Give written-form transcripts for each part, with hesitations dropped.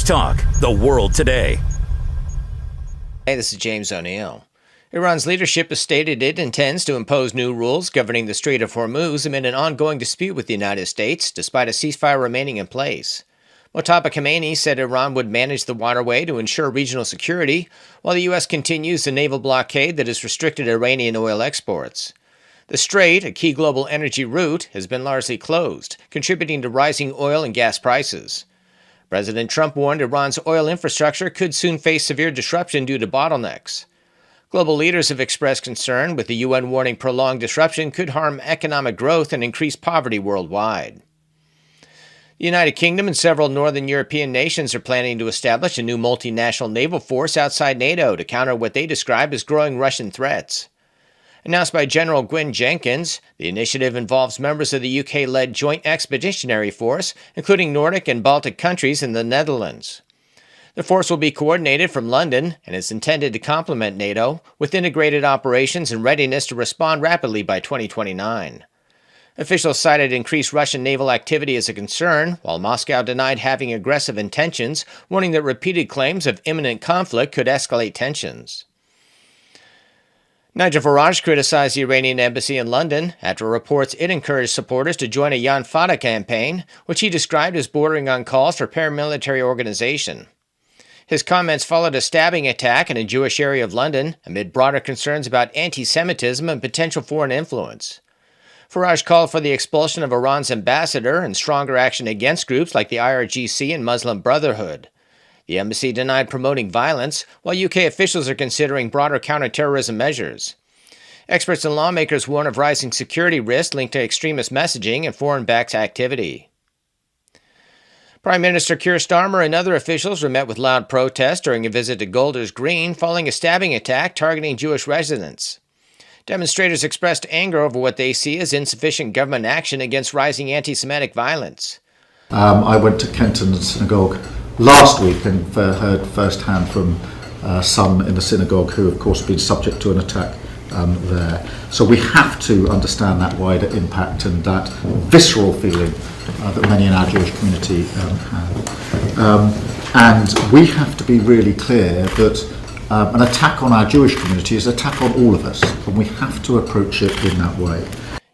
News Talk, The World Today. Hey, this is James O'Neill. Iran's leadership has stated it intends to impose new rules governing the Strait of Hormuz amid an ongoing dispute with the United States, despite a ceasefire remaining in place. Mojtaba Khamenei said Iran would manage the waterway to ensure regional security, while the U.S. continues the naval blockade that has restricted Iranian oil exports. The strait, a key global energy route, has been largely closed, contributing to rising oil and gas prices. President Trump warned Iran's oil infrastructure could soon face severe disruption due to bottlenecks. Global leaders have expressed concern, with the UN warning prolonged disruption could harm economic growth and increase poverty worldwide. The United Kingdom and several northern European nations are planning to establish a new multinational naval force outside NATO to counter what they describe as growing Russian threats. Announced by General Gwyn Jenkins, the initiative involves members of the UK-led Joint Expeditionary Force, including Nordic and Baltic countries and the Netherlands. The force will be coordinated from London and is intended to complement NATO, with integrated operations and readiness to respond rapidly by 2029. Officials cited increased Russian naval activity as a concern, while Moscow denied having aggressive intentions, warning that repeated claims of imminent conflict could escalate tensions. Nigel Farage criticized the Iranian embassy in London after reports it encouraged supporters to join a Yan Fatah campaign, which he described as bordering on calls for paramilitary organization. His comments followed a stabbing attack in a Jewish area of London amid broader concerns about anti-Semitism and potential foreign influence. Farage called for the expulsion of Iran's ambassador and stronger action against groups like the IRGC and Muslim Brotherhood. The embassy denied promoting violence, while UK officials are considering broader counterterrorism measures. Experts and lawmakers warn of rising security risks linked to extremist messaging and foreign-backed activity. Prime Minister Keir Starmer and other officials were met with loud protests during a visit to Golders Green following a stabbing attack targeting Jewish residents. Demonstrators expressed anger over what they see as insufficient government action against rising anti-Semitic violence. I went to Kenton Synagogue last week and heard firsthand from some in the synagogue who, of course, have been subject to an attack there. So we have to understand that wider impact and that visceral feeling that many in our Jewish community have. And we have to be really clear that an attack on our Jewish community is an attack on all of us, and we have to approach it in that way.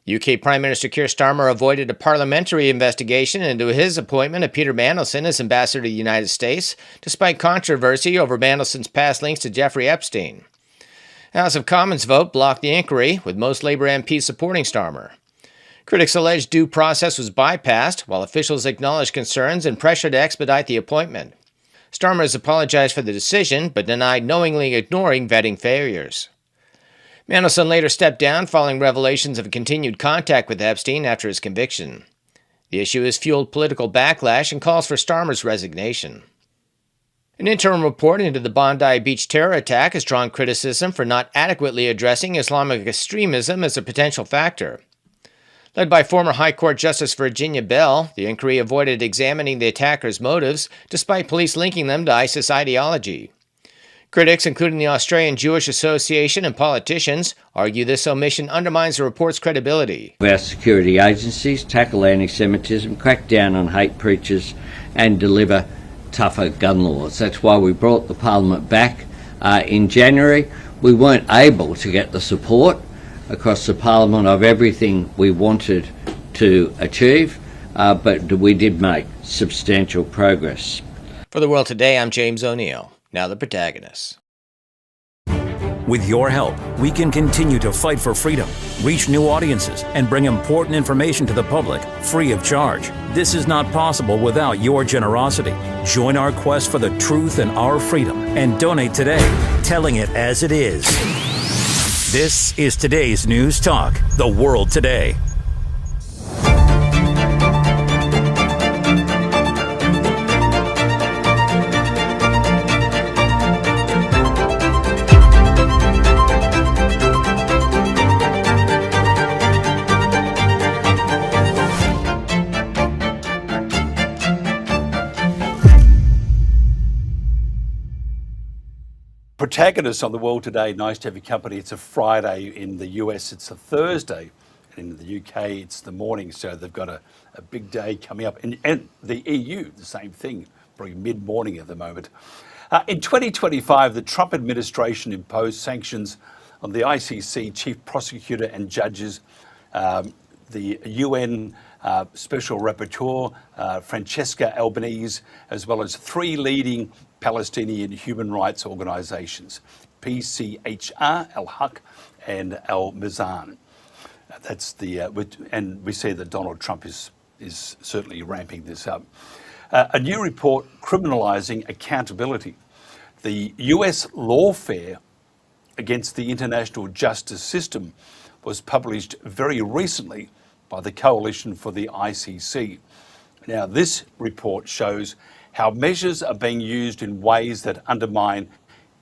UK Prime Minister Keir Starmer avoided a parliamentary investigation into his appointment of Peter Mandelson as ambassador to the United States, despite controversy over Mandelson's past links to Jeffrey Epstein. House of Commons vote blocked the inquiry, with most Labour MPs supporting Starmer. Critics allege due process was bypassed, while officials acknowledged concerns and pressure to expedite the appointment. Starmer has apologized for the decision, but denied knowingly ignoring vetting failures. Mandelson later stepped down following revelations of continued contact with Epstein after his conviction. The issue has fueled political backlash and calls for Starmer's resignation. An interim report into the Bondi Beach terror attack has drawn criticism for not adequately addressing Islamic extremism as a potential factor. Led by former High Court Justice Virginia Bell, the inquiry avoided examining the attackers' motives, despite police linking them to ISIS ideology. Critics, including the Australian Jewish Association and politicians, argue this omission undermines the report's credibility. Our security agencies tackle anti-Semitism, crack down on hate preachers, and deliver tougher gun laws. That's why we brought the Parliament back in January. We weren't able to get the support across the Parliament of everything we wanted to achieve, but we did make substantial progress. For The World Today, I'm James O'Neill. Now the protagonists. With your help, we can continue to fight for freedom, reach new audiences, and bring important information to the public free of charge. This is not possible without your generosity. Join our quest for the truth and our freedom and donate today, telling it as it is. This is today's News Talk, The World Today. Protagonists on the World Today. Nice to have your company. It's a Friday. In the US, it's a Thursday. And in the UK, it's the morning. So they've got a big day coming up. And the EU, the same thing. probably mid-morning at the moment. In 2025, the Trump administration imposed sanctions on the ICC Chief Prosecutor and judges, the UN Special Rapporteur Francesca Albanese, as well as 3 leading Palestinian human rights organisations, PCHR, Al-Haq and Mezan. That's and we see that Donald Trump is certainly ramping this up. A new report, Criminalising Accountability, the US Lawfare against the international justice system, was published very recently by the Coalition for the ICC. Now, this report shows how measures are being used in ways that undermine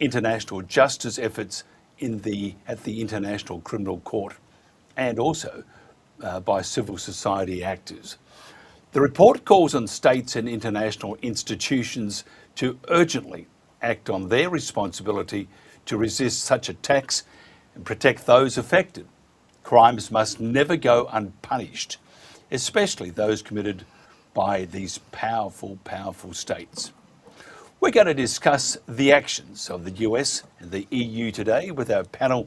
international justice efforts at the International Criminal Court, and also by civil society actors. The report calls on states and international institutions to urgently act on their responsibility to resist such attacks and protect those affected. Crimes must never go unpunished, especially those committed by these powerful states. We're going to discuss the actions of the US and the EU today with our panel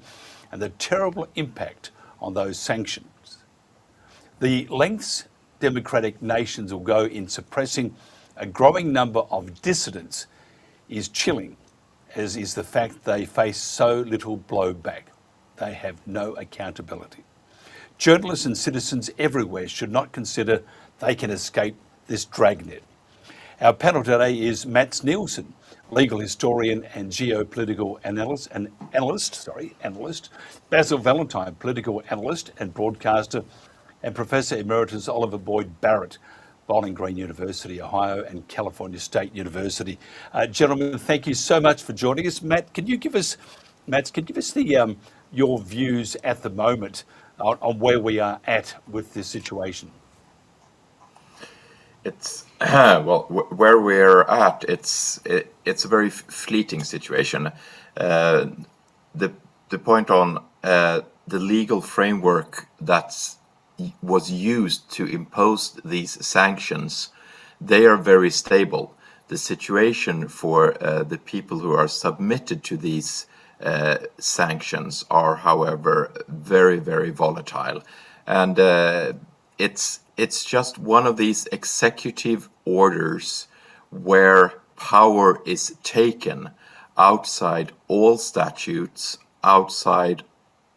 and the terrible impact on those sanctions. The lengths democratic nations will go in suppressing a growing number of dissidents is chilling, as is the fact they face so little blowback. They have no accountability. Journalists and citizens everywhere should not consider they can escape this dragnet. Our panel today is Mats Nielsen, legal historian and geopolitical analyst, Basil Valentine, political analyst and broadcaster, and Professor Emeritus Oliver Boyd Barrett, Bowling Green University, Ohio, and California State University. Gentlemen, thank you so much for joining us. Mats, can you give us your views at the moment on where we are at with this situation? It's where we're at. It's a very fleeting situation. The point on the legal framework that was used to impose these sanctions, they are very stable. The situation for the people who are submitted to these sanctions are, however, very, very volatile, and it's just one of these executive orders where power is taken outside all statutes, outside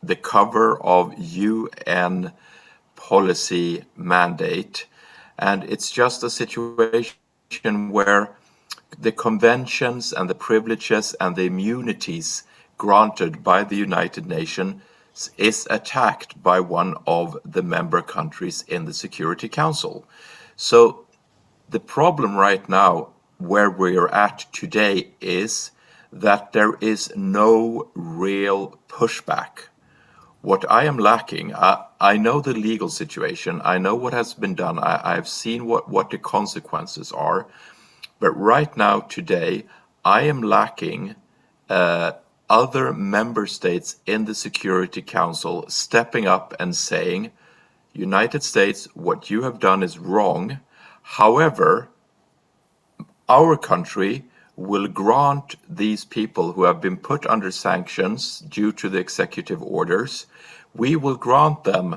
the cover of UN policy mandate, and it's just a situation where the conventions and the privileges and the immunities granted by the United Nations is attacked by one of the member countries in the Security Council. So the problem right now where we're at today is that there is no real pushback. What I am lacking, I know the legal situation, I know what has been done, I've seen what the consequences are, but right now, today, I am lacking other member states in the Security Council stepping up and saying, United States, what you have done is wrong. However, our country will grant these people who have been put under sanctions due to the executive orders, we will grant them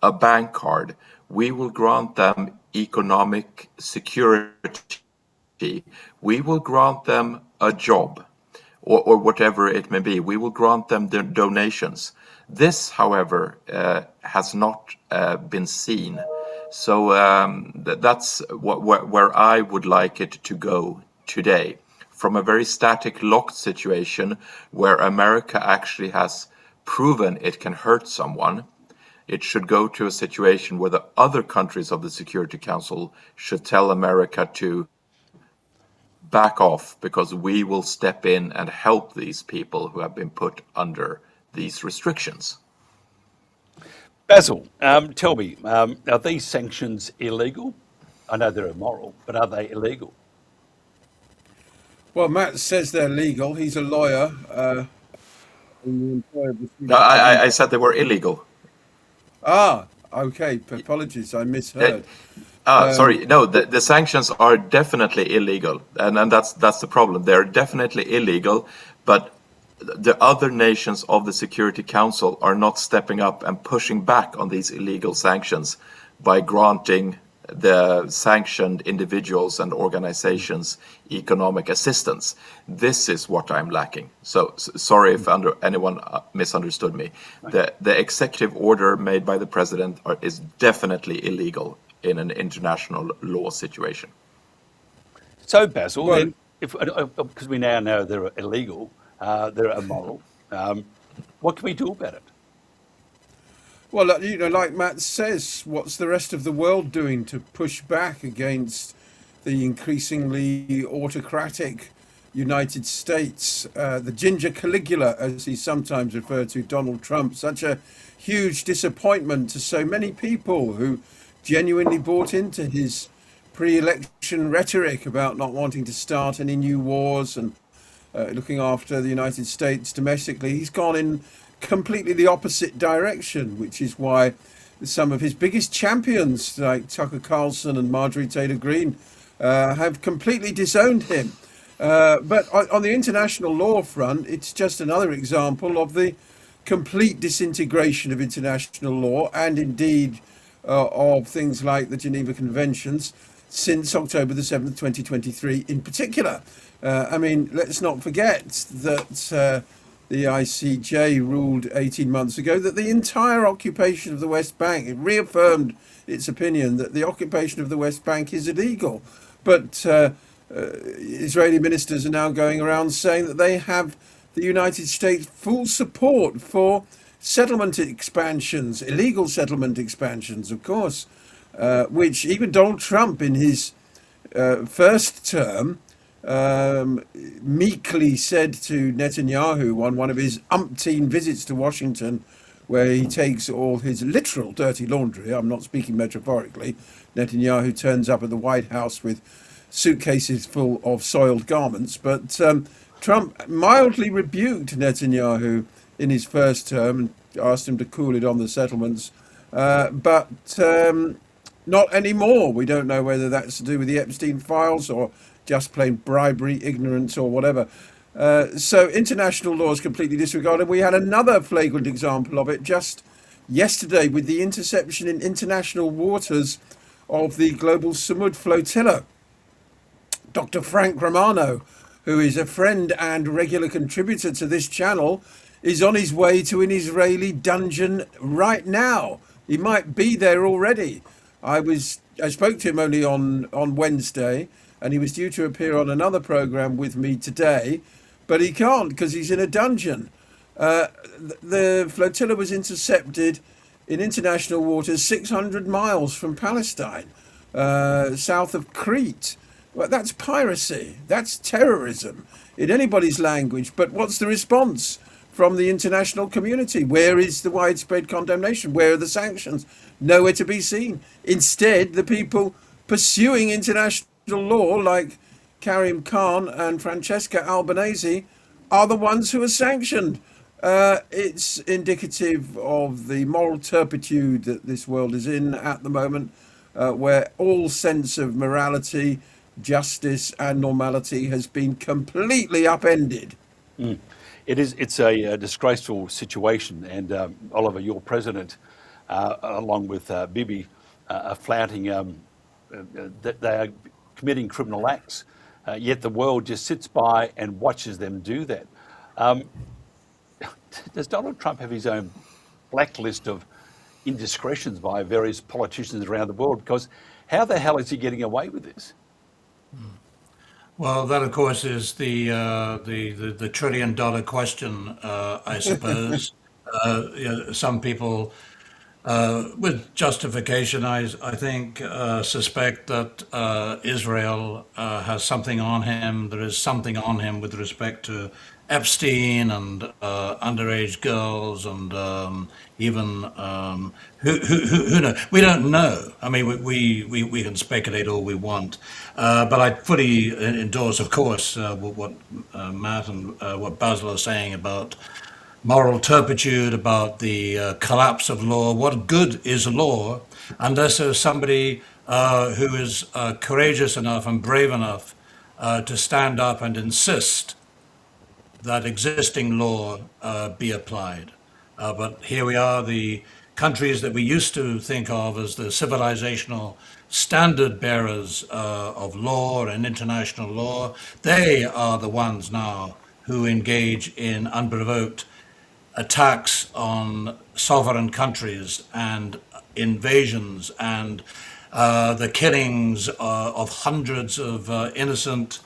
a bank card. We will grant them economic security. We will grant them a job, or whatever it may be. We will grant them their donations. This, however, has not been seen. So that's where I would like it to go today. From a very static, locked situation where America actually has proven it can hurt someone, it should go to a situation where the other countries of the Security Council should tell America to back off, because we will step in and help these people who have been put under these restrictions. Basil, tell me, are these sanctions illegal? I know they're immoral, but are they illegal? Well, Matt says they're legal. He's a lawyer. No, I said they were illegal. Ah, okay. Apologies, I misheard. Sorry, no, the sanctions are definitely illegal, and that's the problem. They're definitely illegal, but the other nations of the Security Council are not stepping up and pushing back on these illegal sanctions by granting the sanctioned individuals and organizations economic assistance. This is what I'm lacking. So sorry if anyone misunderstood me. The executive order made by the president is definitely illegal in an international law situation. So, Basil, then, because we now know they're illegal, they're immoral, what can we do about it? Well, like Matt says, what's the rest of the world doing to push back against the increasingly autocratic United States? The ginger Caligula, as he's sometimes referred to, Donald Trump, such a huge disappointment to so many people who genuinely bought into his pre-election rhetoric about not wanting to start any new wars and looking after the United States domestically. He's gone in completely the opposite direction, which is why some of his biggest champions like Tucker Carlson and Marjorie Taylor Greene have completely disowned him. But on the international law front, it's just another example of the complete disintegration of international law and indeed of things like the Geneva Conventions since October the 7th, 2023 in particular. I mean, let's not forget that the ICJ ruled 18 months ago that the entire occupation of the West Bank, it reaffirmed its opinion that the occupation of the West Bank is illegal. But Israeli ministers are now going around saying that they have the United States' full support for settlement expansions, illegal settlement expansions, of course, which even Donald Trump in his first term meekly said to Netanyahu on one of his umpteen visits to Washington, where he takes all his literal dirty laundry. I'm not speaking metaphorically. Netanyahu turns up at the White House with suitcases full of soiled garments. But Trump mildly rebuked Netanyahu in his first term and asked him to cool it on the settlements. But not anymore. We don't know whether that's to do with the Epstein files or just plain bribery, ignorance, or whatever. So international law is completely disregarded. We had another flagrant example of it just yesterday with the interception in international waters of the global Samud flotilla. Dr. Frank Romano, who is a friend and regular contributor to this channel, is on his way to an Israeli dungeon right now. He might be there already. I spoke to him only on Wednesday, and he was due to appear on another program with me today, but he can't because he's in a dungeon. The flotilla was intercepted in international waters 600 miles from Palestine, south of Crete. Well, that's piracy. That's terrorism in anybody's language. But what's the response from the international community? Where is the widespread condemnation? Where are the sanctions? Nowhere to be seen. Instead, the people pursuing international law, like Karim Khan and Francesca Albanese, are the ones who are sanctioned. It's indicative of the moral turpitude that this world is in at the moment, where all sense of morality, justice and normality has been completely upended. It's a disgraceful situation, and Oliver, your president, along with Bibi, are flouting that they are committing criminal acts, yet the world just sits by and watches them do that. Does Donald Trump have his own blacklist of indiscretions by various politicians around the world? Because how the hell is he getting away with this? Well, that of course is the $1 trillion question, I suppose. Some people, with justification, I think, suspect that Israel has something on him. There is something on him with respect to Epstein and underage girls and even who knows? We don't know. I mean, we can speculate all we want, but I fully endorse, of course, what Matt and what Basil are saying about moral turpitude, about the collapse of law. What good is law unless there's somebody who is courageous enough and brave enough to stand up and insist that existing law be applied. But here we are, the countries that we used to think of as the civilizational standard bearers of law and international law, they are the ones now who engage in unprovoked attacks on sovereign countries and invasions and the killings of hundreds of innocent,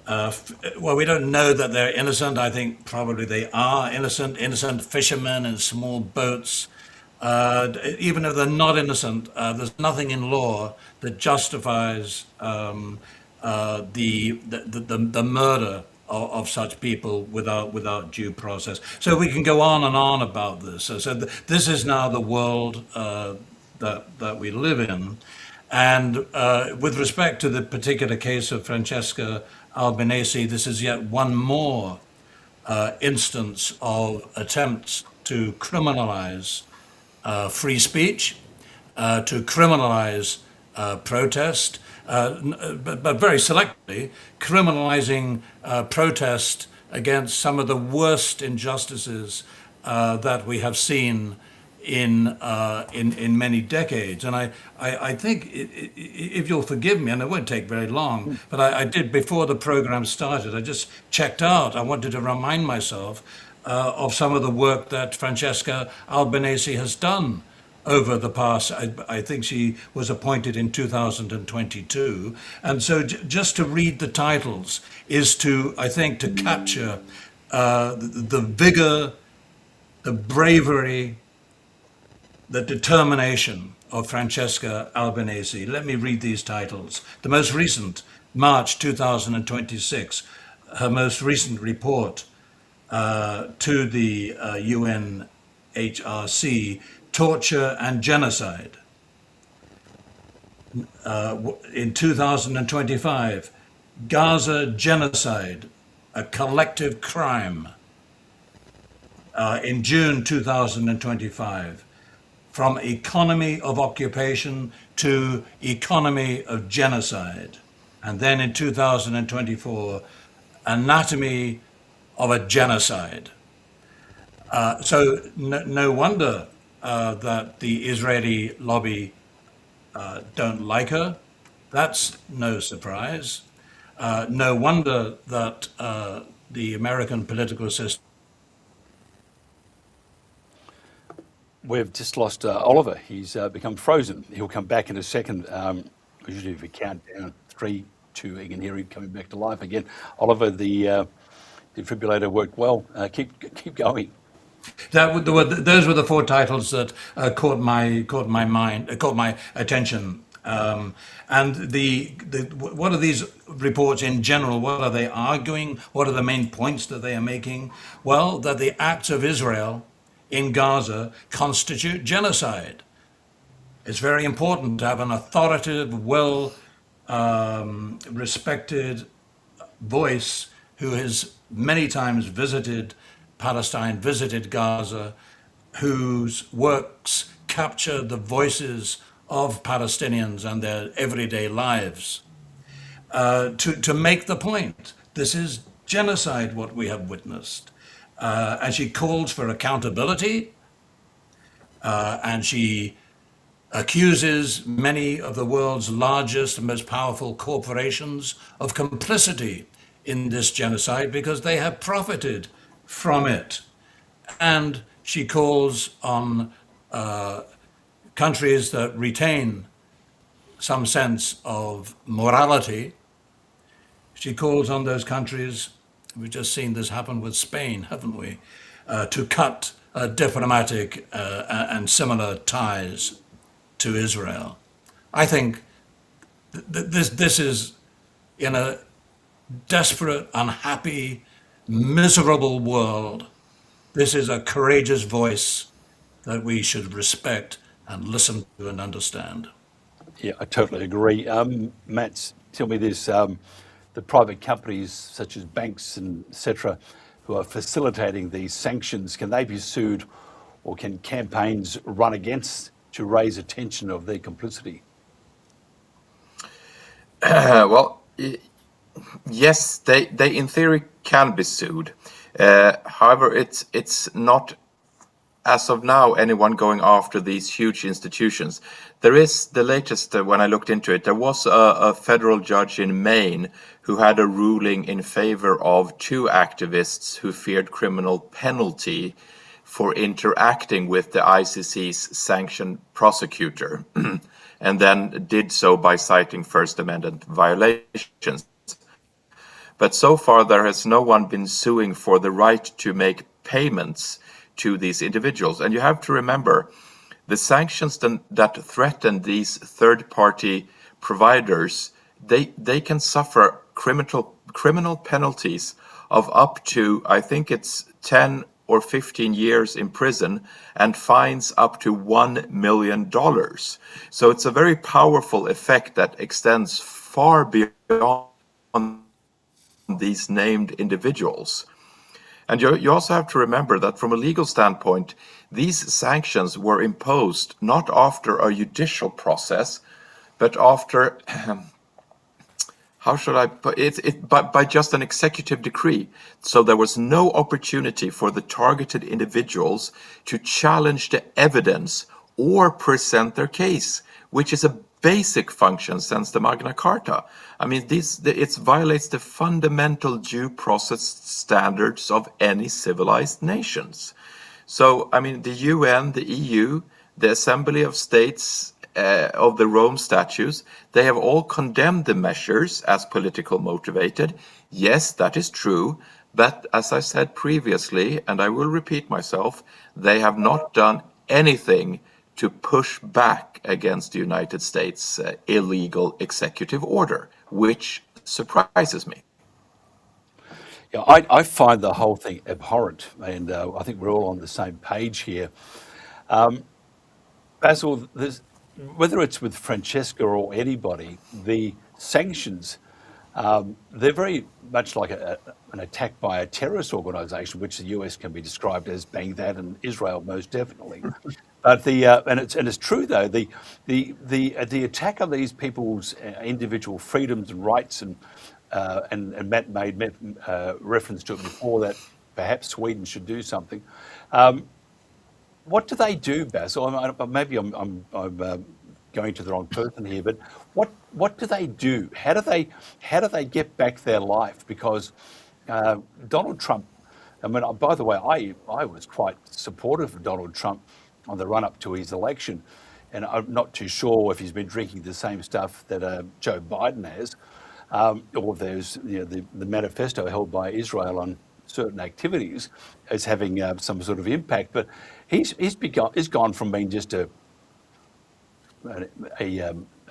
well, we don't know that they're innocent. I think probably they are innocent fishermen in small boats. Even if they're not innocent, there's nothing in law that justifies the murder of such people without due process. So we can go on and on about this. So this is now the world that we live in. And with respect to the particular case of Francesca Albanese, this is yet one more instance of attempts to criminalize free speech, to criminalize protest, but very selectively criminalizing protest against some of the worst injustices that we have seen in many decades. And I think, if you'll forgive me, and it won't take very long, but I did, before the program started, I just checked out. I wanted to remind myself of some of the work that Francesca Albanese has done over the past. I think she was appointed in 2022. And so just to read the titles is to, I think, to capture the vigor, the bravery, the determination of Francesca Albanese. Let me read these titles. The most recent, March 2026, her most recent report to the UNHRC, Torture and Genocide. In 2025, Gaza Genocide, a collective crime. In June 2025, from economy of occupation to economy of genocide. And then in 2024, anatomy of a genocide. So no wonder that the Israeli lobby don't like her. That's no surprise. No wonder that the American political system. We've just lost Oliver. He's become frozen. He'll come back in a second. Usually if we count down 3, 2, you can hear him coming back to life again. Oliver, the defibrillator worked well. Keep going. Those were the 4 titles that caught my attention. And what are these reports in general? What are they arguing? What are the main points that they are making? Well, that the acts of Israel in Gaza constitute genocide. It's very important to have an authoritative, respected voice who has many times visited Palestine, visited Gaza, whose works capture the voices of Palestinians and their everyday lives, to make the point. This is genocide, what we have witnessed. And she calls for accountability, and she accuses many of the world's largest and most powerful corporations of complicity in this genocide because they have profited from it. And she calls on countries that retain some sense of morality. She calls on those countries, we've just seen this happen with Spain, haven't we, to cut diplomatic and similar ties to Israel. I think this is, in a desperate, unhappy, miserable world, this is a courageous voice that we should respect and listen to and understand. Yeah, I totally agree. Matt, tell me this, the private companies such as banks and etc. who are facilitating these sanctions, can they be sued or can campaigns run against to raise attention of their complicity? Well, yes, they in theory can be sued. However, it's not, as of now, anyone going after these huge institutions. There is the latest, when I looked into it, there was a federal judge in Maine who had a ruling in favor of two activists who feared criminal penalty for interacting with the ICC's sanctioned prosecutor, and then did so by citing First Amendment violations. But so far, there has no one been suing for the right to make payments to these individuals. And you have to remember, the sanctions that threaten these third-party providers, they can suffer criminal penalties of up to, I think it's 10 or 15 years in prison and fines up to $1 million. So it's a very powerful effect that extends far beyond these named individuals. And you also have to remember that from a legal standpoint, these sanctions were imposed not after a judicial process, but after, how should I put it, by just an executive decree. So there was no opportunity for the targeted individuals to challenge the evidence or present their case, which is a basic function since the Magna Carta. I mean, it violates the fundamental due process standards of any civilized nations. So, I mean, the UN, the EU, the Assembly of States of the Rome Statutes, they have all condemned the measures as political motivated. Yes, that is true. But as I said previously, and I will repeat myself, they have not done anything to push back against the United States' illegal executive order, which surprises me. Yeah, I find the whole thing abhorrent, and I think we're all on the same page here. Basil, whether it's with Francesca or anybody, the sanctions, they're very much like an attack by a terrorist organisation, which the US can be described as being that, and Israel most definitely. But it's true though, the attack on these people's individual freedoms and rights, and Matt made reference to it before, that perhaps Sweden should do something. What do they do, Basil? Maybe I'm going to the wrong person here, but what do they do? How do they get back their life? Because Donald Trump, I mean, by the way, I was quite supportive of Donald Trump on the run-up to his election, and I'm not too sure if he's been drinking the same stuff that Joe Biden has, or there's the manifesto held by Israel on certain activities as having some sort of impact. But he's gone from being just an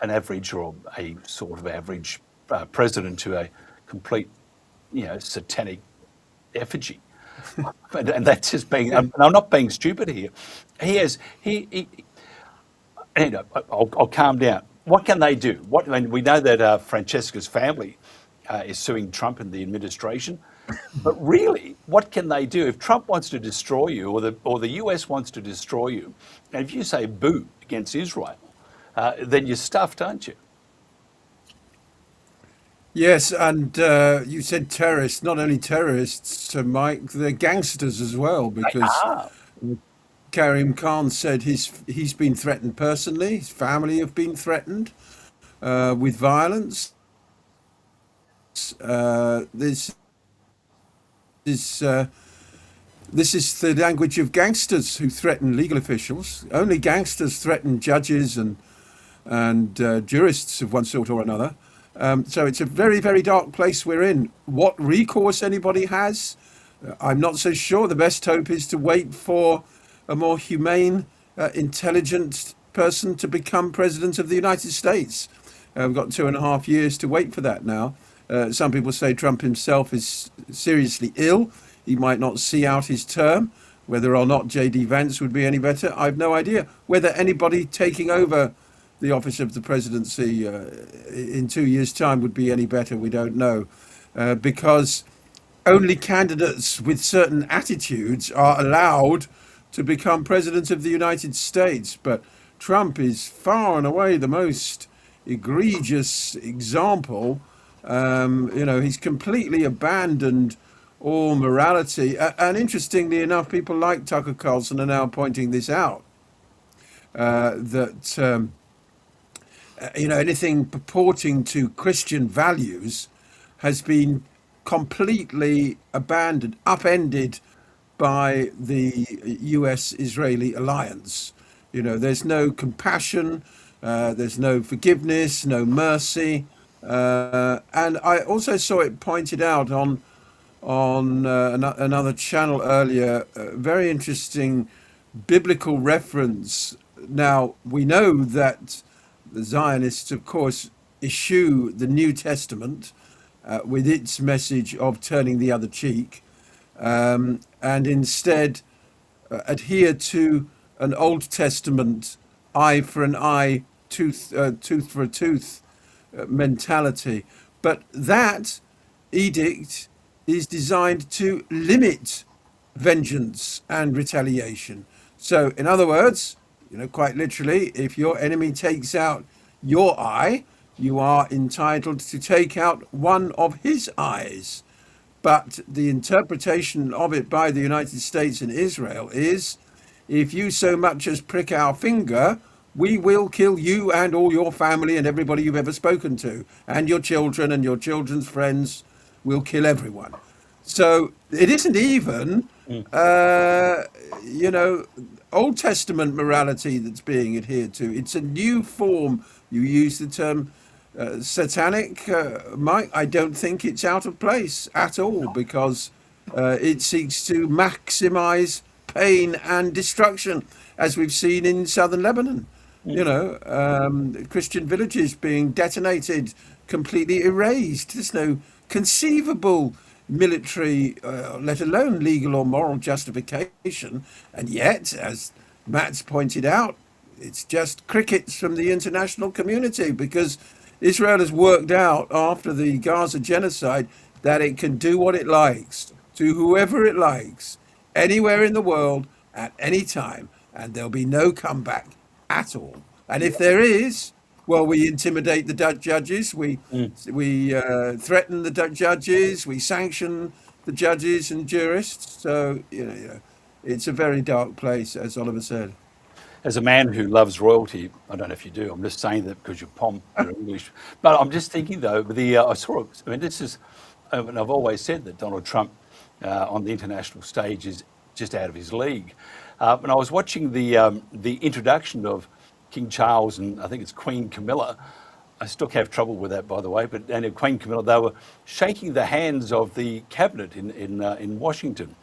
average, or a sort of average president, to a complete, satanic effigy. And that's just being, and I'm not being stupid here. I'll calm down. What can they do? We know that Francesca's family is suing Trump and the administration, but really, what can they do if Trump wants to destroy you, or the US wants to destroy you? And if you say boo against Israel, then you're stuffed, aren't you? Yes, and you said terrorists, not only terrorists, Mike, they're gangsters as well, because Karim Khan said he's been threatened personally, his family have been threatened with violence. This is the language of gangsters who threaten legal officials. Only gangsters threaten judges and jurists of one sort or another. So it's a very, very dark place we're in. What recourse anybody has, I'm not so sure. The best hope is to wait for a more humane, intelligent person to become president of the United States. We've got 2.5 years to wait for that now. Some people say Trump himself is seriously ill. He might not see out his term. Whether or not J.D. Vance would be any better, I've no idea. Whether anybody taking over the office of the presidency in 2 years' time would be any better, we don't know. Because only candidates with certain attitudes are allowed to become president of the United States. But Trump is far and away the most egregious example. He's completely abandoned all morality. And interestingly enough, people like Tucker Carlson are now pointing this out, that anything purporting to Christian values has been completely abandoned, upended by the US-Israeli alliance. There's no compassion, there's no forgiveness, no mercy. And I also saw it pointed out on another channel earlier, a very interesting biblical reference. Now, we know that the Zionists, of course, issue the New Testament with its message of turning the other cheek, and instead adhere to an Old Testament eye for an eye, tooth for a tooth mentality. But that edict is designed to limit vengeance and retaliation. So, in other words, quite literally, if your enemy takes out your eye, you are entitled to take out one of his eyes. But the interpretation of it by the United States and Israel is, if you so much as prick our finger, we will kill you and all your family and everybody you've ever spoken to, and your children and your children's friends. We'll kill everyone. So it isn't even, Old Testament morality that's being adhered to. It's a new form. You use the term satanic, Mike. I don't think it's out of place at all, because it seeks to maximize pain and destruction, as we've seen in southern Lebanon. Christian villages being detonated, completely erased. There's no conceivable military, let alone legal or moral justification. And yet, as Matt's pointed out, it's just crickets from the international community, because Israel has worked out after the Gaza genocide that it can do what it likes to whoever it likes, anywhere in the world, at any time, and there'll be no comeback at all. And if there is, well, we intimidate the Dutch judges, we threaten the Dutch judges, we sanction the judges and jurists. So, it's a very dark place, as Oliver said. As a man who loves royalty, I don't know if you do, I'm just saying that because you're English. But I'm just thinking, though, this is, and I've always said that Donald Trump on the international stage is just out of his league. And I was watching the introduction of King Charles and I think it's Queen Camilla. I still have trouble with that, by the way. But and Queen Camilla, they were shaking the hands of the cabinet in Washington,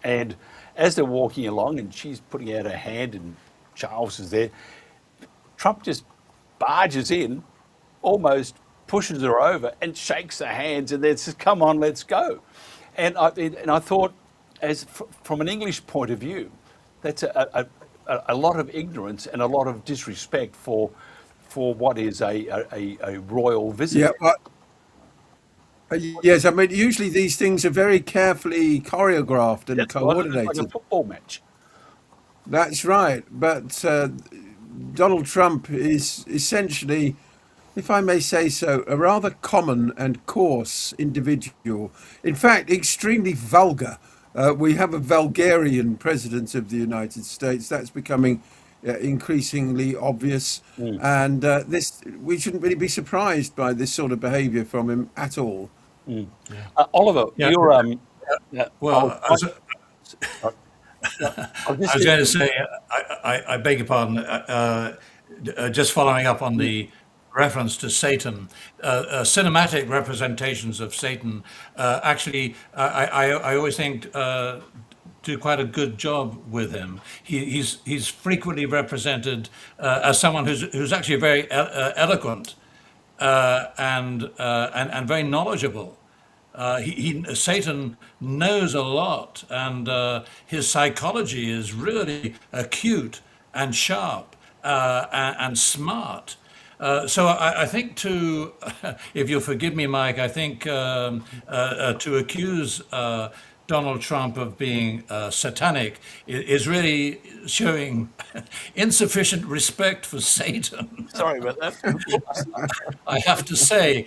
and as they're walking along, and she's putting out her hand, and Charles is there, Trump just barges in, almost pushes her over, and shakes her hands, and then says, "Come on, let's go." And I thought, from an English point of view, that's a lot of ignorance and a lot of disrespect for what is a royal visit. Yeah, yes, I mean, usually these things are very carefully choreographed and coordinated. Like a football match. That's right. But Donald Trump is essentially, if I may say so, a rather common and coarse individual. In fact, extremely vulgar. We have a vulgarian president of the United States. That's becoming increasingly obvious. And we shouldn't really be surprised by this sort of behavior from him at all. Oliver, you're... Well, I was going to say, I beg your pardon, just following up on the reference to Satan, cinematic representations of Satan actually, I always think, do quite a good job with him. He's frequently represented as someone who's actually very eloquent and very knowledgeable. Satan knows a lot, and his psychology is really acute and sharp and smart. So I think if you'll forgive me, Mike, I think to accuse Donald Trump of being satanic is really showing insufficient respect for Satan. Sorry about that. I have to say.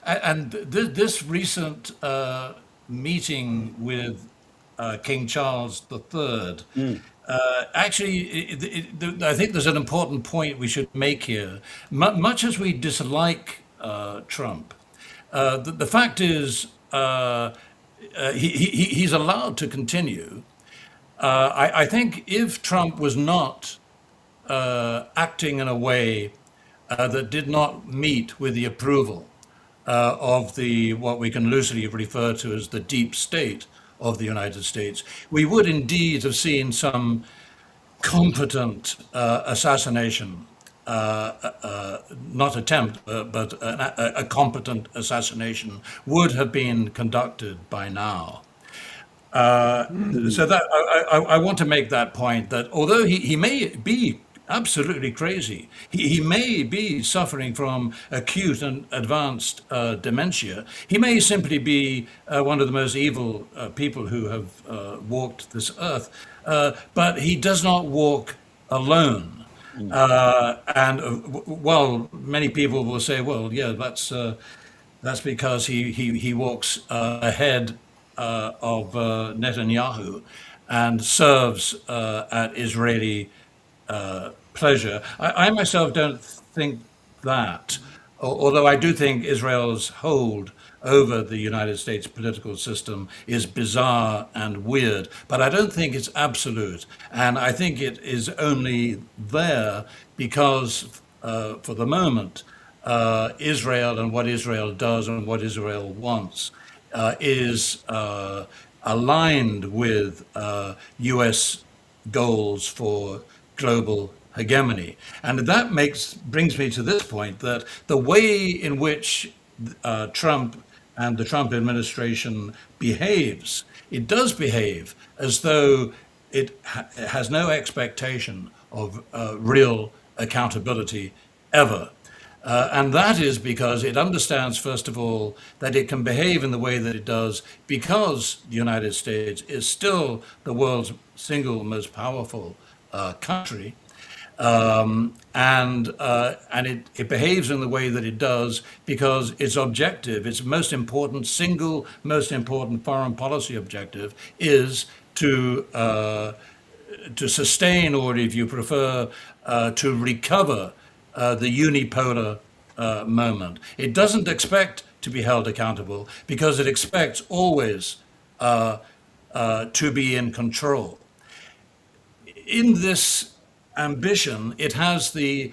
And this recent meeting with King Charles III, actually, I think there's an important point we should make here. Much as we dislike Trump, the fact is he's allowed to continue. I think if Trump was not acting in a way that did not meet with the approval of the what we can loosely refer to as the deep state of the United States, we would indeed have seen some competent assassination, not attempt, but a competent assassination would have been conducted by now. So that I want to make that point, that although he may be absolutely crazy, he may be suffering from acute and advanced dementia, he may simply be one of the most evil people who have walked this earth, but he does not walk alone. While many people will say, well, yeah, that's because he walks ahead of Netanyahu and serves at Israeli pleasure. I myself don't think that, although I do think Israel's hold over the United States political system is bizarre and weird, but I don't think it's absolute. And I think it is only there because, for the moment, Israel and what Israel does and what Israel wants is aligned with US goals for global hegemony. And that brings me to this point, that the way in which Trump and the Trump administration behaves, it does behave as though it has no expectation of real accountability ever. And that is because it understands, first of all, that it can behave in the way that it does because the United States is still the world's single most powerful country. And it behaves in the way that it does because its objective, its most important foreign policy objective, is to sustain, or if you prefer, to recover the unipolar moment. It doesn't expect to be held accountable because it expects always to be in control. In this ambition, it has the,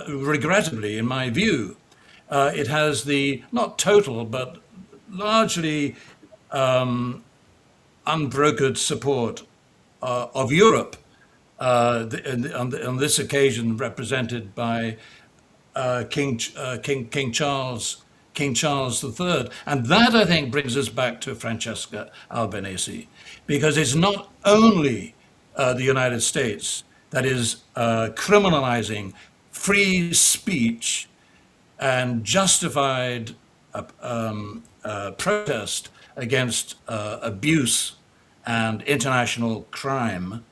regrettably, in my view, it has the not total but largely unbrokered support of Europe, on this occasion represented by King Charles III. And that, I think, brings us back to Francesca Albanese, because it's not only the United States that is criminalizing free speech and justified protest against abuse and international crime,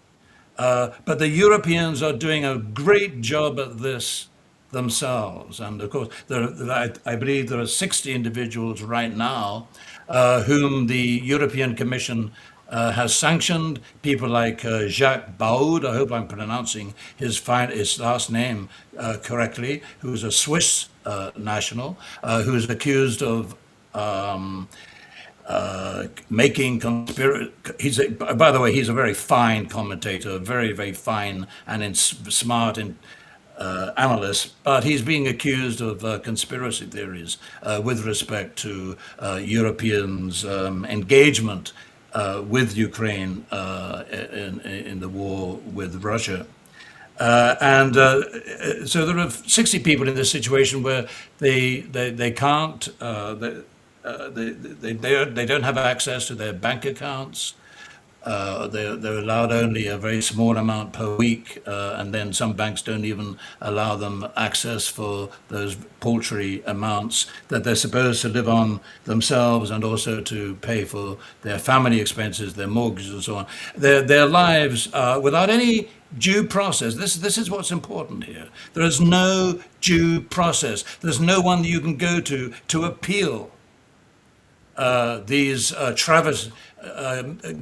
but the Europeans are doing a great job at this themselves. And of course, I believe there are 60 individuals right now whom the European Commission has sanctioned, people like Jacques Baud, I hope I'm pronouncing his last name correctly, who's a Swiss national, who is accused of making conspiracy. By the way, he's a very fine commentator, very, very fine and smart analyst, but he's being accused of conspiracy theories with respect to Europeans' engagement with Ukraine in the war with Russia. So there are 60 people in this situation where they can't, they don't have access to their bank accounts. They're allowed only a very small amount per week, and then some banks don't even allow them access for those paltry amounts that they're supposed to live on themselves and also to pay for their family expenses, their mortgages, and so on. Their lives without any due process. This is what's important here. There is no due process. There's no one that you can go to appeal these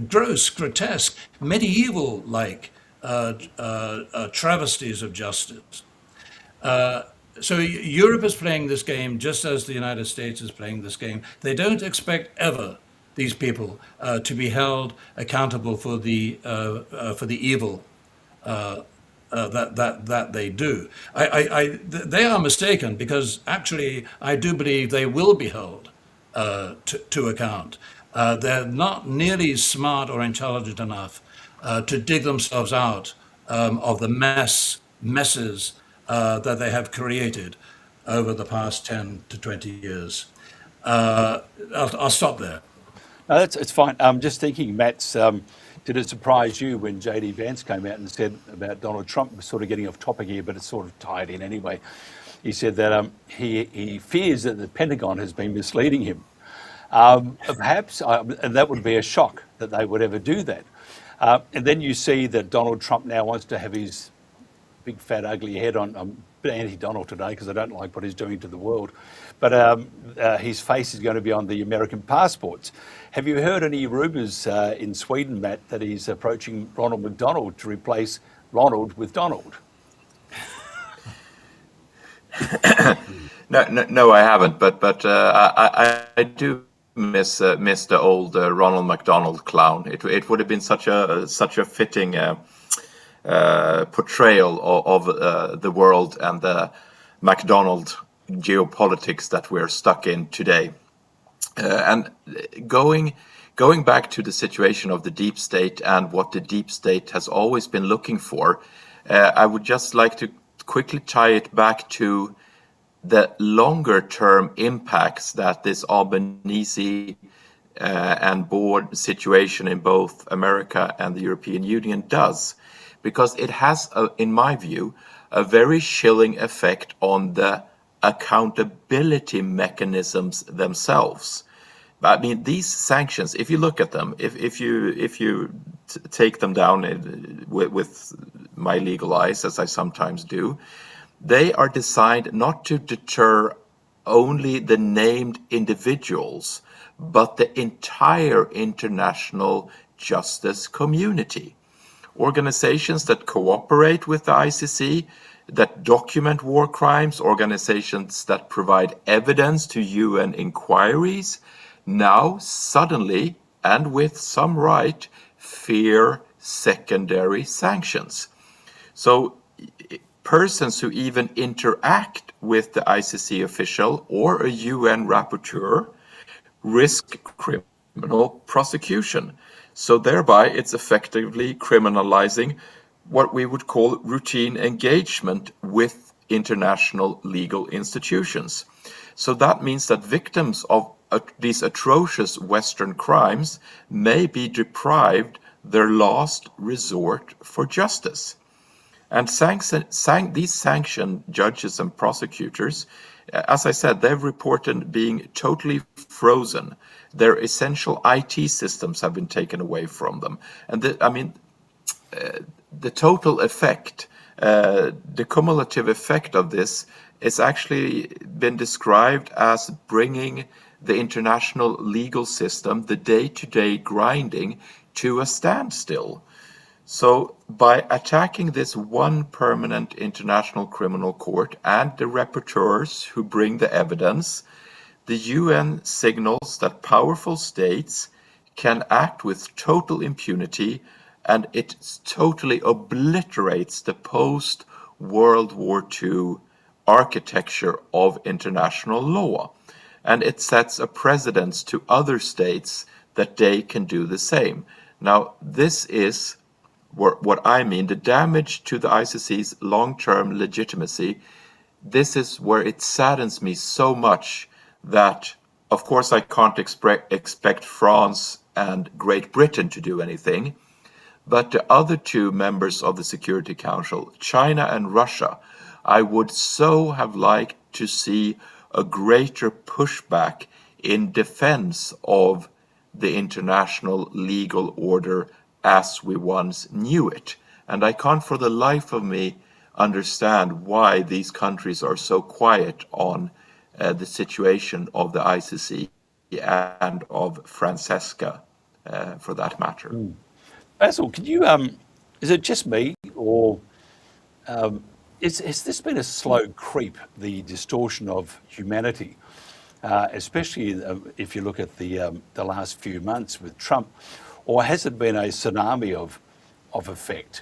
gross, grotesque, medieval-like travesties of justice. So Europe is playing this game just as the United States is playing this game. They don't expect ever these people to be held accountable for the evil that they do. They are mistaken, because actually I do believe they will be held to account. They're not nearly smart or intelligent enough to dig themselves out of the messes that they have created over the past 10 to 20 years. I'll stop there. No, it's fine. I'm just thinking, Matt's, did it surprise you when J.D. Vance came out and said about Donald Trump, sort of getting off topic here, but it's sort of tied in anyway. He said that he fears that the Pentagon has been misleading him. Perhaps, and that would be a shock that they would ever do that. And then you see that Donald Trump now wants to have his big, fat, ugly head on. I'm a bit anti-Donald today because I don't like what he's doing to the world. But his face is going to be on the American passports. Have you heard any rumours in Sweden, Matt, that he's approaching Ronald McDonald to replace Ronald with Donald? No, I haven't. But I do miss the old Ronald McDonald clown. It would have been such a fitting portrayal of the world and the McDonald geopolitics that we're stuck in today. And going back to the situation of the deep state and what the deep state has always been looking for, I would just like to quickly tie it back to the longer term impacts that this Albanese and board situation in both America and the European Union does, because it has, in my view, a very chilling effect on the accountability mechanisms themselves. I mean, these sanctions, if you look at them, if you take them down with my legal eyes, as I sometimes do, they are designed not to deter only the named individuals, but the entire international justice community. Organizations that cooperate with the ICC, that document war crimes, organizations that provide evidence to UN inquiries, now suddenly, and with some right, fear secondary sanctions. So persons who even interact with the ICC official or a UN rapporteur risk criminal prosecution. So thereby it's effectively criminalizing what we would call routine engagement with international legal institutions. So that means that victims of these atrocious Western crimes may be deprived their last resort for justice. And these sanctioned judges and prosecutors, as I said, they've reported being totally frozen. Their essential IT systems have been taken away from them. And the total effect, the cumulative effect of this is actually been described as bringing the international legal system, the day-to-day grinding, to a standstill. So by attacking this one permanent international criminal court and the rapporteurs who bring the evidence, the UN signals that powerful states can act with total impunity, and it totally obliterates the post-World War II architecture of international law. And it sets a precedent to other states that they can do the same. Now, this is what I mean, the damage to the ICC's long-term legitimacy. This is where it saddens me so much that, of course, I can't expect France and Great Britain to do anything. But the other two members of the Security Council, China and Russia, I would so have liked to see a greater pushback in defense of the international legal order as we once knew it. And I can't for the life of me understand why these countries are so quiet on the situation of the ICC and of Francesca, for that matter. Basil, can you, is it just me, or has this been a slow creep, the distortion of humanity, especially if you look at the last few months with Trump, or has it been a tsunami of effect?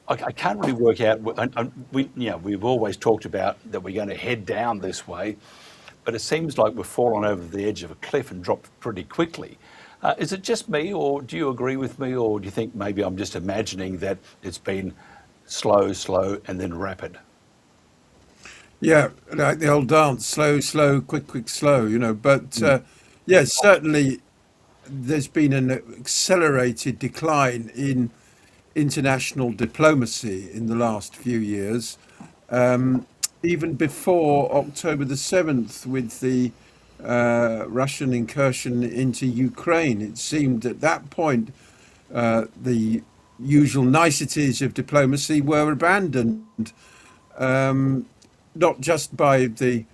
I can't really work out. We've always talked about that we're going to head down this way, but it seems like we've fallen over the edge of a cliff and dropped pretty quickly. Is it just me, or do you agree with me, or do you think maybe I'm just imagining that it's been slow, and then rapid? Yeah, like the old dance, slow, quick, slow, you know. But yes, certainly there's been an accelerated decline in international diplomacy in the last few years. Even before October the 7th, with the Russian incursion into Ukraine, it seemed at that point the usual niceties of diplomacy were abandoned, not just by the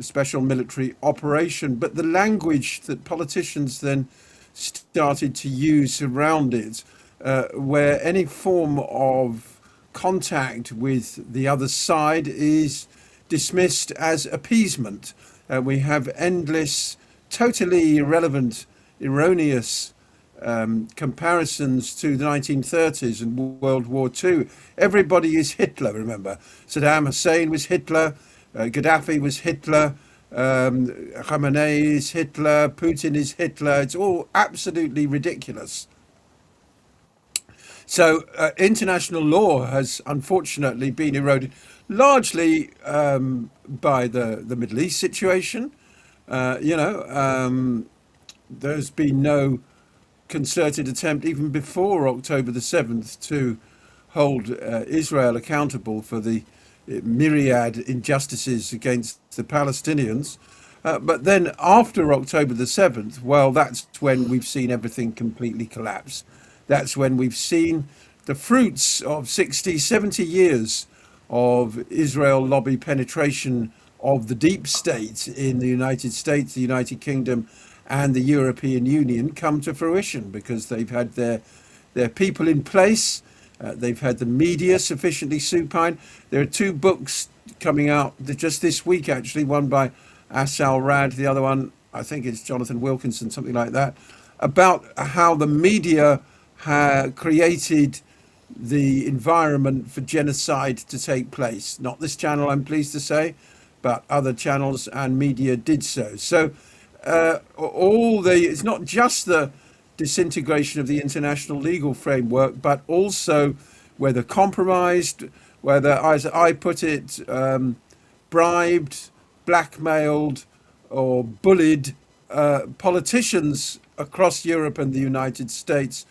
special military operation, but the language that politicians then started to use around it, where any form of contact with the other side is dismissed as appeasement. We have endless, totally irrelevant, erroneous comparisons to the 1930s and World War II. Everybody is Hitler, remember. Saddam Hussein was Hitler, Gaddafi was Hitler, Khamenei is Hitler, Putin is Hitler. It's all absolutely ridiculous. So international law has unfortunately been eroded, largely by the Middle East situation. There's been no concerted attempt even before October the 7th to hold Israel accountable for the myriad injustices against the Palestinians. But then after October the 7th, well, that's when we've seen everything completely collapse. That's when we've seen the fruits of 60, 70 years of Israel lobby penetration of the deep state in the United States, the United Kingdom, and the European Union come to fruition, because they've had their people in place. They've had the media sufficiently supine. There are two books coming out just this week, actually, one by Asal Rad, the other one, I think it's Jonathan Wilkinson, something like that, about how the media created the environment for genocide to take place. Not this channel, I'm pleased to say, but other channels and media did so. So it's not just the disintegration of the international legal framework, but also whether compromised, whether, as I put it, bribed, blackmailed, or bullied politicians across Europe and the United States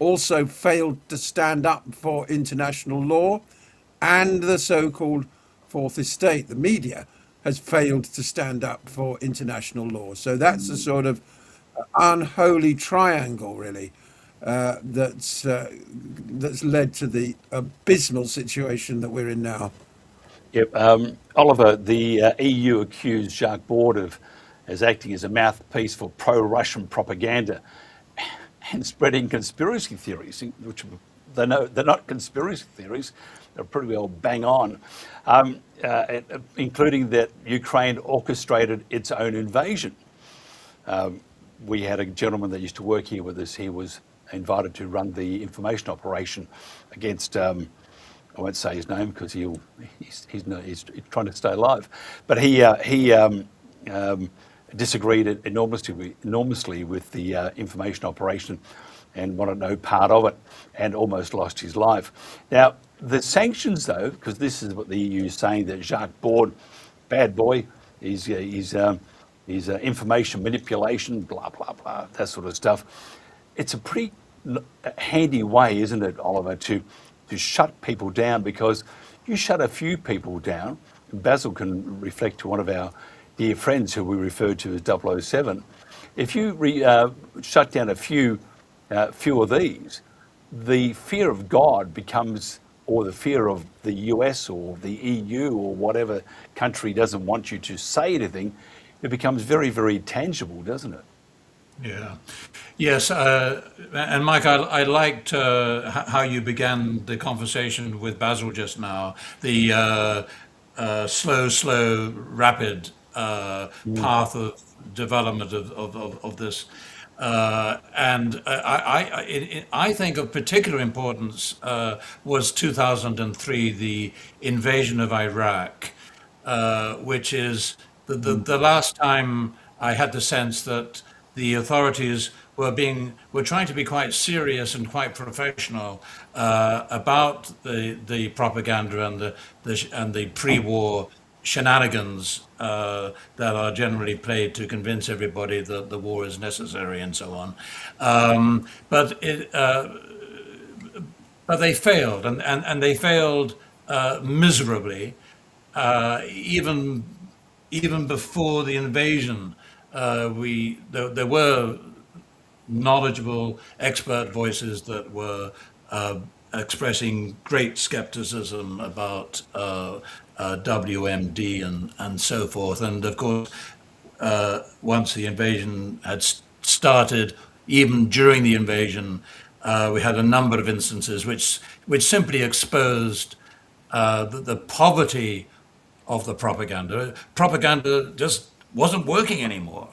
also failed to stand up for international law, and the so-called fourth estate, the media, has failed to stand up for international law. So that's a sort of unholy triangle, really, that's led to the abysmal situation that we're in now. Yep. Oliver, the EU accused Jacques Bourd as acting as a mouthpiece for pro-Russian propaganda and spreading conspiracy theories, which they're not conspiracy theories, they're pretty well bang on, including that Ukraine orchestrated its own invasion. We had a gentleman that used to work here with us. He was invited to run the information operation against, I won't say his name because he's trying to stay alive, but he disagreed enormously with the information operation and wanted no part of it, and almost lost his life. Now, the sanctions, though, because this is what the EU is saying, that Jacques Bourd, bad boy, he's information manipulation, blah, blah, blah, that sort of stuff. it's a pretty handy way, isn't it, Oliver, to shut people down, because you shut a few people down. Basil can reflect to one of our dear friends who we refer to as 007. If you shut down a few of these, the fear of God becomes, or the fear of the US or the EU or whatever country doesn't want you to say anything, it becomes very, very tangible, doesn't it? Yeah. Yes, and Mike, I liked how you began the conversation with Basil just now. The slow, rapid path of development of this. And I think of particular importance was 2003, the invasion of Iraq, which is the last time I had the sense that the authorities were trying to be quite serious and quite professional about the propaganda and the pre-war shenanigans that are generally played to convince everybody that the war is necessary and so on. But they failed, and they failed miserably, even before the invasion. There were knowledgeable expert voices that were expressing great skepticism about WMD and so forth. And of course, once the invasion had started, even during the invasion, we had a number of instances which simply exposed the poverty of the propaganda. Propaganda just wasn't working anymore.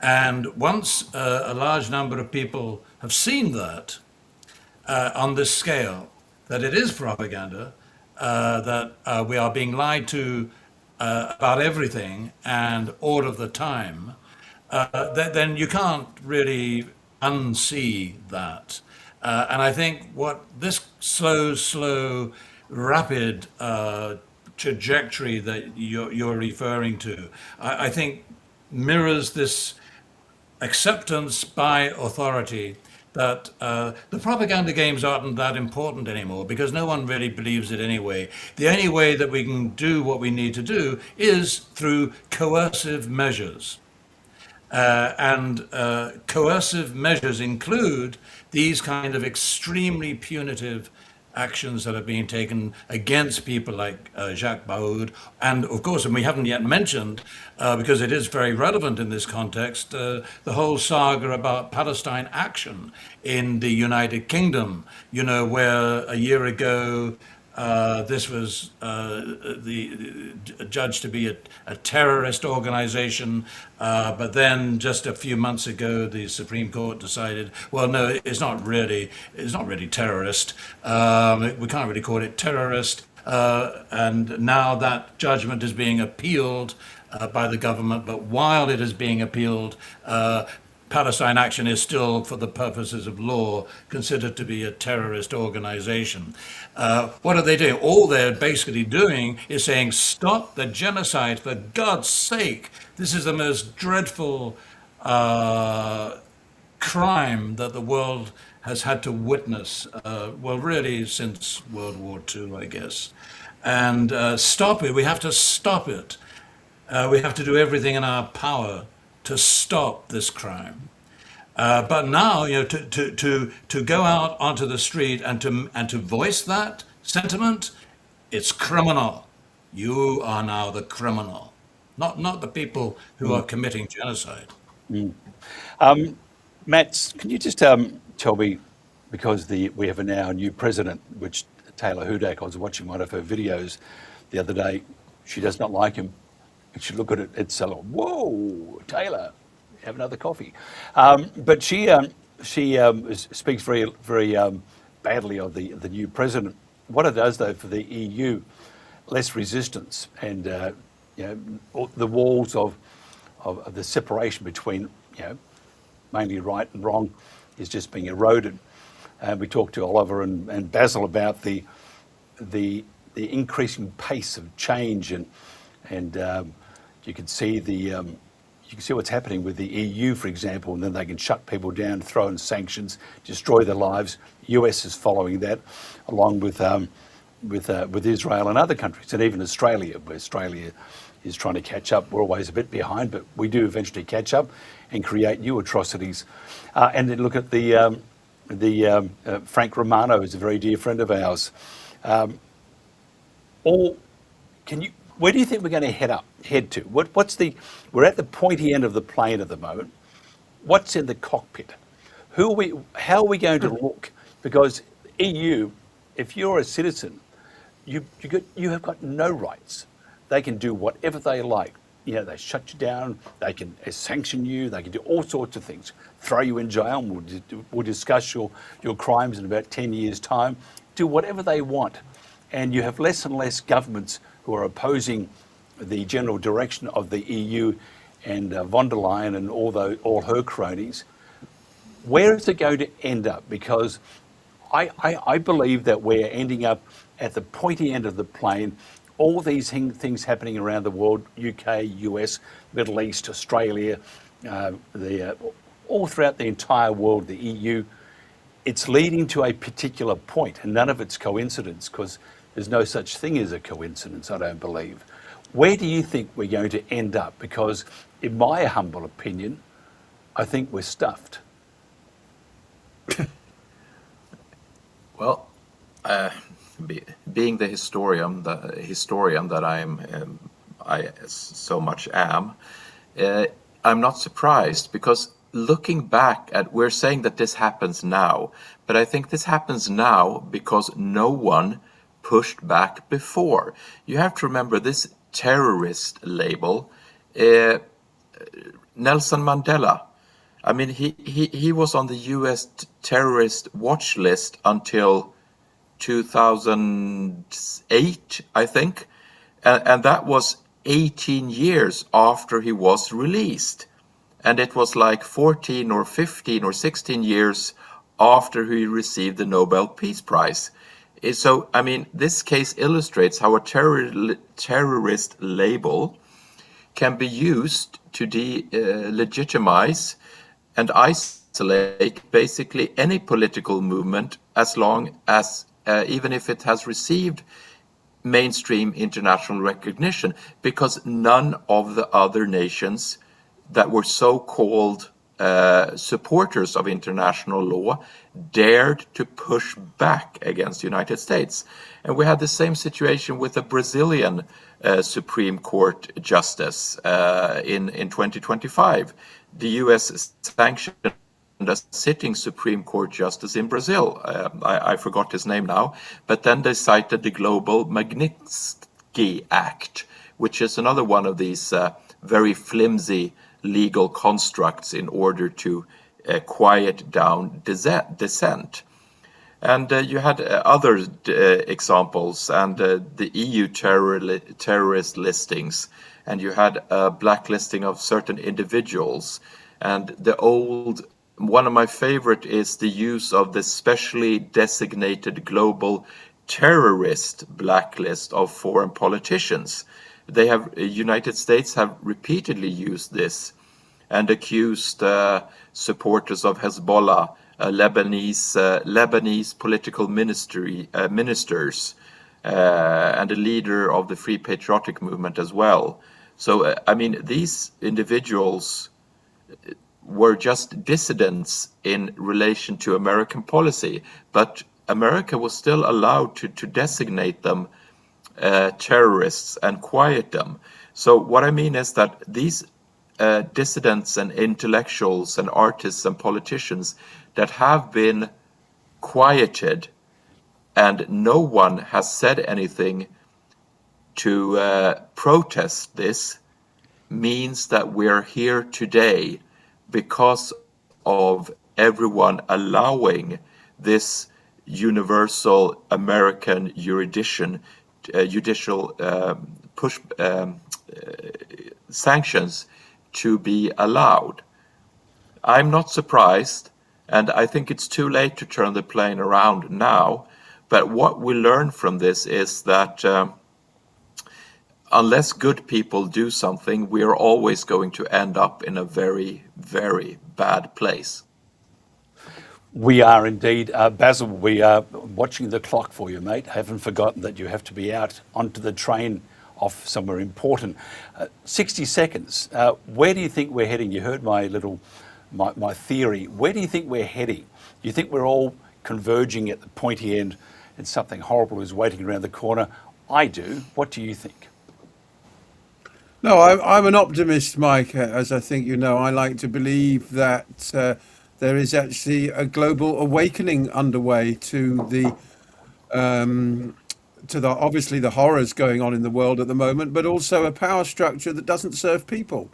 And once a large number of people have seen that on this scale, that it is propaganda, that we are being lied to about everything and all of the time, then you can't really unsee that. And I think what this slow, rapid trajectory that you're referring to, I think mirrors this acceptance by authority that the propaganda games aren't that important anymore, because no one really believes it anyway. The only way that we can do what we need to do is through coercive measures. And coercive measures include these kind of extremely punitive actions that are being taken against people like Jacques Baoud. And of course, and we haven't yet mentioned, because it is very relevant in this context, the whole saga about Palestine action in the United Kingdom, where a year ago this was judged to be a terrorist organization, but then just a few months ago, the Supreme Court decided, well, no, it's not really terrorist. We can't really call it terrorist. And now that judgment is being appealed by the government. But while it is being appealed, Palestine Action is still, for the purposes of law, considered to be a terrorist organization. What are they doing? All they're basically doing is saying, stop the genocide, for God's sake. This is the most dreadful crime that the world has had to witness, really since World War II, I guess. And stop it. We have to stop it. We have to do everything in our power to stop this crime. But now, to go out onto the street and to voice that sentiment, it's criminal. You are now the criminal, not the people who are committing genocide. Matt, can you just tell me, because we have now a new president, which Taylor Hudak, I was watching one of her videos the other day. She does not like him. And she look at it, it's like, whoa, Taylor, have another coffee. But she speaks very, very badly of the new president. What it does, though, for the EU, less resistance, and the walls of the separation between mainly right and wrong is just being eroded. And we talked to Oliver and Basil about the increasing pace of change, and you can see you can see what's happening with the EU, for example, and then they can shut people down, throw in sanctions, destroy their lives. US is following that, along with Israel and other countries, and even Australia, where Australia is trying to catch up. We're always a bit behind, but we do eventually catch up and create new atrocities. And then look at Frank Romano, who's a very dear friend of ours. Where do you think we're going to head to? We're at the pointy end of the plane at the moment. What's in the cockpit? How are we going to look? Because EU, if you're a citizen, you have got no rights. They can do whatever they like. They shut you down. They can sanction you. They can do all sorts of things. Throw you in jail. We'll discuss your crimes in about 10 years' time. Do whatever they want. And you have less and less governments who are opposing the general direction of the EU and von der Leyen and all her cronies. Where is it going to end up? Because I believe that we're ending up at the pointy end of the plane. All these things happening around the world, UK, US, Middle East, Australia, all throughout the entire world, the EU, it's leading to a particular point, and none of it's coincidence, because there's no such thing as a coincidence, I don't believe. Where do you think we're going to end up? Because in my humble opinion, I think we're stuffed. Well, being the historian that I so much am, I'm not surprised, because looking back we're saying that this happens now, but I think this happens now because no one pushed back before. You have to remember this terrorist label. Nelson Mandela, I mean, he was on the US terrorist watch list until 2008, I think, and that was 18 years after he was released, and it was like 14 or 15 or 16 years after he received the Nobel Peace Prize. So, I mean, this case illustrates how a terrorist label can be used to legitimize and isolate basically any political movement, as long as even if it has received mainstream international recognition, because none of the other nations that were so-called supporters of international law dared to push back against the United States. And we had the same situation with the Brazilian Supreme Court justice in 2025. The US sanctioned a sitting Supreme Court justice in Brazil. I forgot his name now, but then they cited the Global Magnitsky Act, which is another one of these very flimsy legal constructs in order to quiet down dissent. And you had other examples, and the EU terrorist listings, and you had a blacklisting of certain individuals. And one of my favorite is the use of the specially designated global terrorist blacklist of foreign politicians. United States have repeatedly used this and accused supporters of Hezbollah, Lebanese political ministers, and a leader of the Free Patriotic Movement as well. So, I mean, these individuals were just dissidents in relation to American policy, but America was still allowed to designate them terrorists and quiet them. So what I mean is that these dissidents and intellectuals and artists and politicians that have been quieted and no one has said anything to protest this, means that we're here today because of everyone allowing this universal American judicial sanctions to be allowed. I'm not surprised, and I think it's too late to turn the plane around now. But what we learn from this is that unless good people do something, we are always going to end up in a very, very bad place. We are indeed. Basil, we are watching the clock for you, mate. Haven't forgotten that you have to be out onto the train off somewhere important. 60 seconds. Where do you think we're heading? You heard my theory. Where do you think we're heading? Do you think we're all converging at the pointy end and something horrible is waiting around the corner? I do. What do you think? No, I'm an optimist, Mike, as I think you know. I like to believe that there is actually a global awakening underway to the obviously the horrors going on in the world at the moment, but also a power structure that doesn't serve people.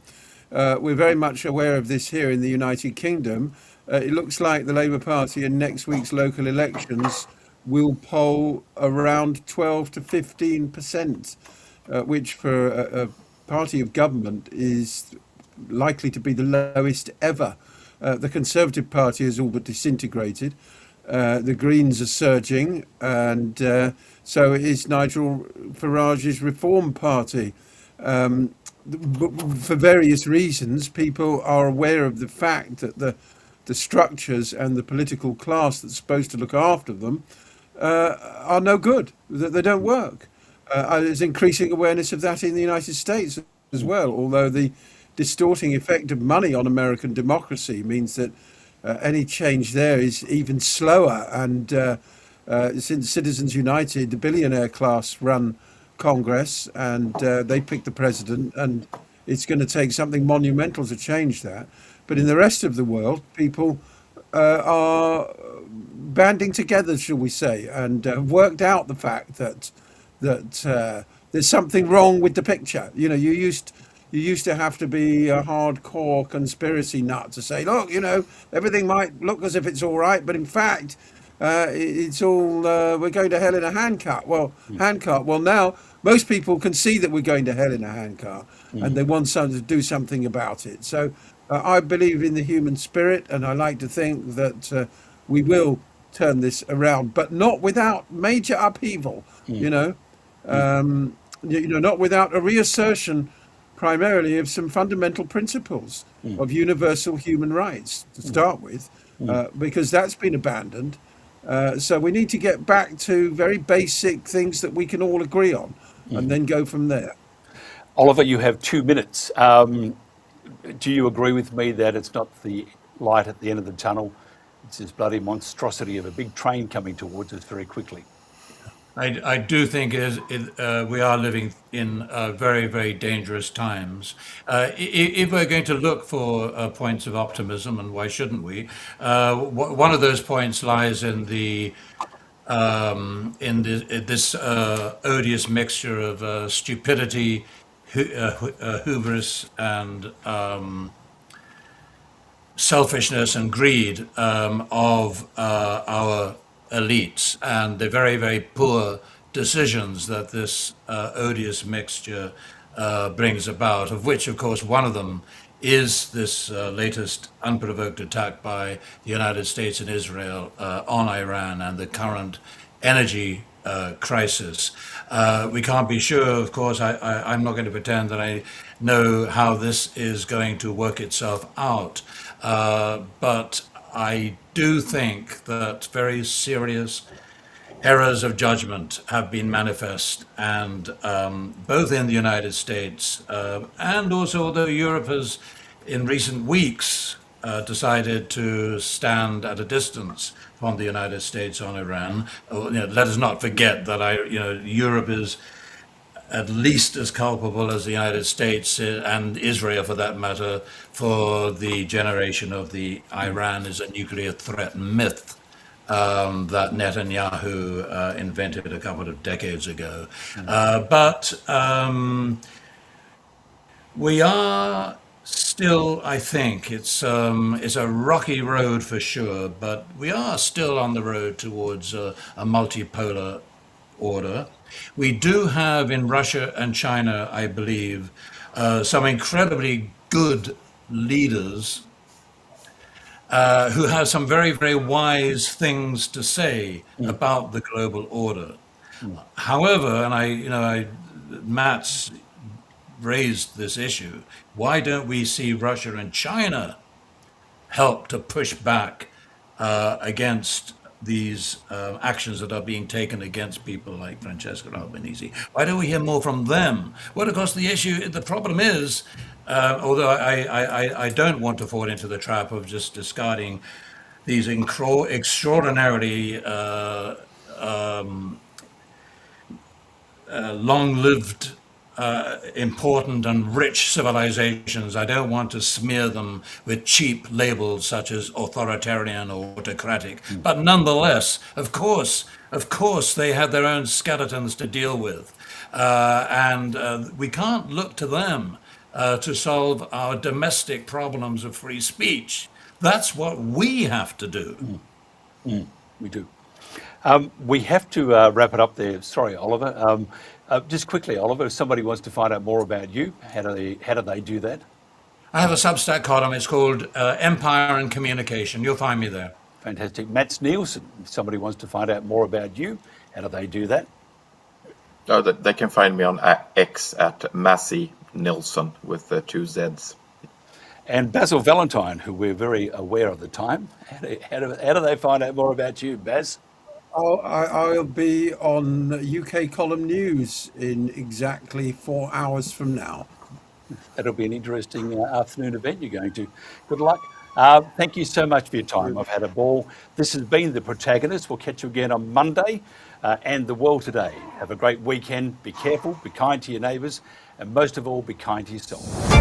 We're very much aware of this here in the United Kingdom. It looks like the Labour Party in next week's local elections will poll around 12 to 15%, which for a party of government is likely to be the lowest ever. The Conservative Party has all but disintegrated. The Greens are surging, and so is Nigel Farage's Reform Party. For various reasons, people are aware of the fact that the structures and the political class that's supposed to look after them are no good, that they don't work. There's increasing awareness of that in the United States as well, although the distorting effect of money on American democracy means that any change there is even slower. And since Citizens United, the billionaire class run Congress, and they pick the president, and it's going to take something monumental to change that. But in the rest of the world, people are banding together, shall we say, and have worked out the fact that there's something wrong with the picture. You know, you used to have to be a hardcore conspiracy nut to say, look, you know, everything might look as if it's all right, but in fact, it's all, we're going to hell in a handcart. Well, now most people can see that we're going to hell in a handcart, and they want someone to do something about it. So I believe in the human spirit, and I like to think that we will turn this around, but not without major upheaval, not without a reassertion primarily of some fundamental principles of universal human rights to start with, because that's been abandoned. So we need to get back to very basic things that we can all agree on, and then go from there. Oliver, you have 2 minutes. Do you agree with me that it's not the light at the end of the tunnel? It's this bloody monstrosity of a big train coming towards us very quickly. I do think we are living in very, very dangerous times. If we're going to look for points of optimism, and why shouldn't we? One of those points lies in this odious mixture of stupidity, hubris, and selfishness and greed of our elites, and the very, very poor decisions that this odious mixture brings about, of which, of course, one of them is this latest unprovoked attack by the United States and Israel on Iran and the current energy crisis. We can't be sure, of course. I'm not going to pretend that I know how this is going to work itself out, but I do think that very serious errors of judgment have been manifest, and both in the United States and also, although Europe has in recent weeks decided to stand at a distance from the United States on Iran. Let us not forget that Europe is at least as culpable as the United States and Israel, for that matter, for the generation of the Iran is a nuclear threat myth that Netanyahu invented a couple of decades ago. But we are still, I think, it's a rocky road for sure, but we are still on the road towards a multipolar order. We do have in Russia and China, I believe, some incredibly good leaders who have some very, very wise things to say about the global order. However, and Matt's raised this issue. Why don't we see Russia and China help to push back against these actions that are being taken against people like Francesca Albanese? Why don't we hear more from them? Well, of course, the problem is, although I don't want to fall into the trap of just discarding these extraordinarily long-lived, important and rich civilizations. I don't want to smear them with cheap labels such as authoritarian or autocratic. But nonetheless, of course, they have their own skeletons to deal with. And we can't look to them to solve our domestic problems of free speech. That's what we have to do. We do. We have to wrap it up there. Sorry, Oliver. Just quickly, Oliver, if somebody wants to find out more about you, how do they do that? I have a Substack column. It's called Empire and Communication. You'll find me there. Fantastic. Mats Nielsen, if somebody wants to find out more about you, how do they do that? Oh, they can find me on X at Massey Nilsson with 2 Z's. And Basil Valentine, who we're very aware of the time. How do they find out more about you, Baz? I'll be on UK Column News in exactly 4 hours from now. That'll be an interesting afternoon event you're going to. Good luck. Thank you so much for your time. I've had a ball. This has been The Protagonists. We'll catch you again on Monday and The World Today. Have a great weekend. Be careful, be kind to your neighbours, and most of all, be kind to yourself.